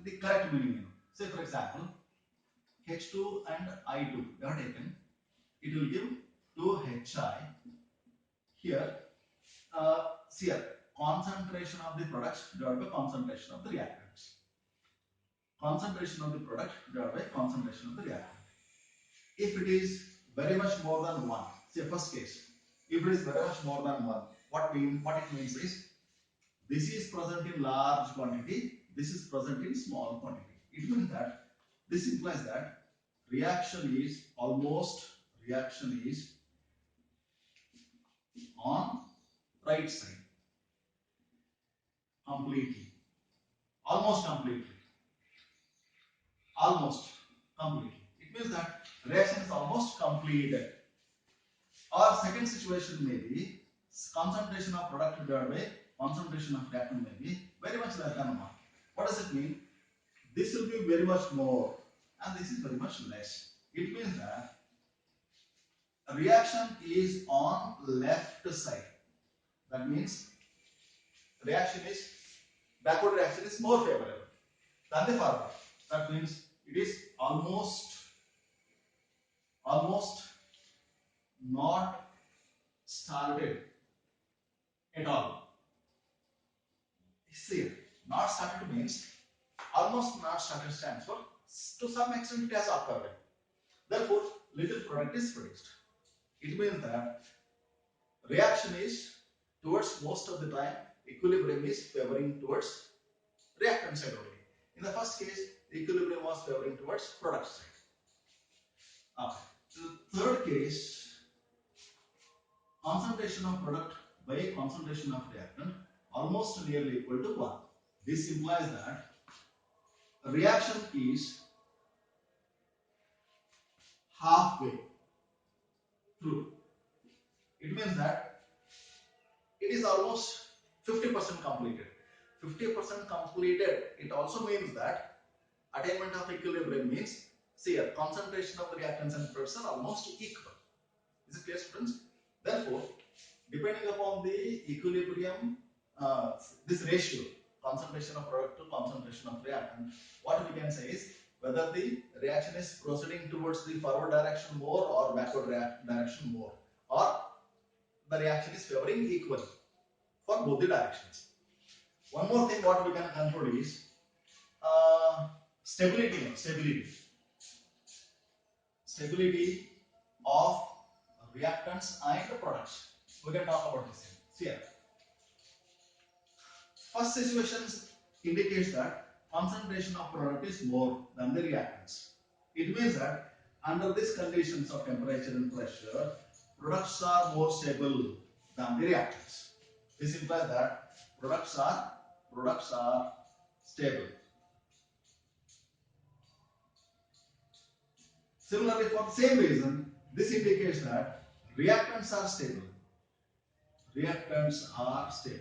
the correct meaning. Say for example, H2 and I2 you have taken, it will give 2HI. Here, see here, concentration of the products divided by concentration of the reactants. Concentration of the product divided by concentration of the reactant. If it is very much more than 1, say first case, if it is very much more than 1, what it means is, this is present in large quantity, this is present in small quantity. It means that, this implies that reaction is on right side completely, almost completely. It means that reaction is almost completed. Or second situation may be concentration of product divided by concentration of reactant may be very much less than 1. What does it mean? This will be very much more and this is very much less. It means that reaction is on left side. That means backward reaction is more favorable than the forward. That means it is almost not started at all. See, not started means almost not started stands for to some extent it has occurred. Therefore, little product is produced. It means that reaction is towards most of the time equilibrium is favoring towards reactant side only. In the first case, the equilibrium was favoring towards product side. Okay. The third case, concentration of product by concentration of reactant almost nearly equal to 1. This implies that reaction is halfway through. It means that it is almost 50% completed. 50% completed, it also means that attainment of equilibrium means, see here, concentration of the reactants and products are almost equal. Is it clear, students? Therefore, depending upon the equilibrium, this ratio, concentration of product to concentration of reactant, what we can say is whether the reaction is proceeding towards the forward direction more or backward direction more, or the reaction is favoring equally for both the directions. One more thing what we can control is stability of reactants and products. We can talk about this here. See here. First situation indicates that concentration of product is more than the reactants. It means that under these conditions of temperature and pressure, products are more stable than the reactants. This implies that products are stable. Similarly, for the same reason, This indicates that reactants are stable. Reactants are stable.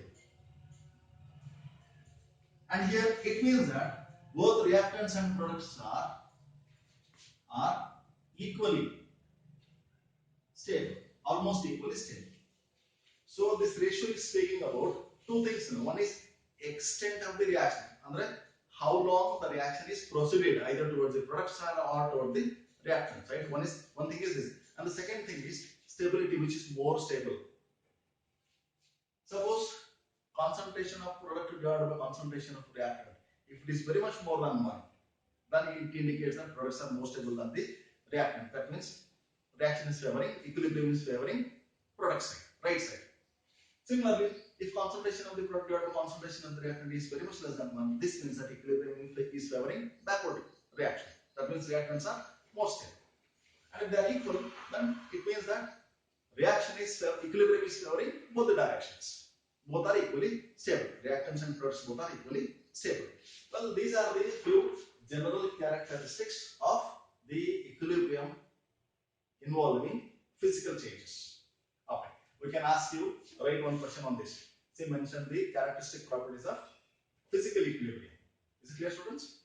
And here it means that both reactants and products are equally stable, almost equally stable. So this ratio is speaking about two things. One is extent of the reaction, andre how long the reaction is proceeded either towards the product side or toward the reactants, right? One thing is this, and the second thing is stability, which is more stable. Suppose concentration of product divided by concentration of reactant, if it is very much more than 1, then it indicates that products are more stable than the reactant. That means reaction is favoring, equilibrium is favoring product side, right side. Similarly, if concentration of the product divided by concentration of the reactant is very much less than 1, this means that equilibrium is favoring backward reaction. That means reactants are more stable. And if they are equal, then it means that equilibrium is favoring both the directions. Both are equally stable. Reactants and products both are equally stable. Well, these are the few general characteristics of the equilibrium involving physical changes. Okay, we can ask you, write one question on this. Say mention the characteristic properties of physical equilibrium. Is it clear, students?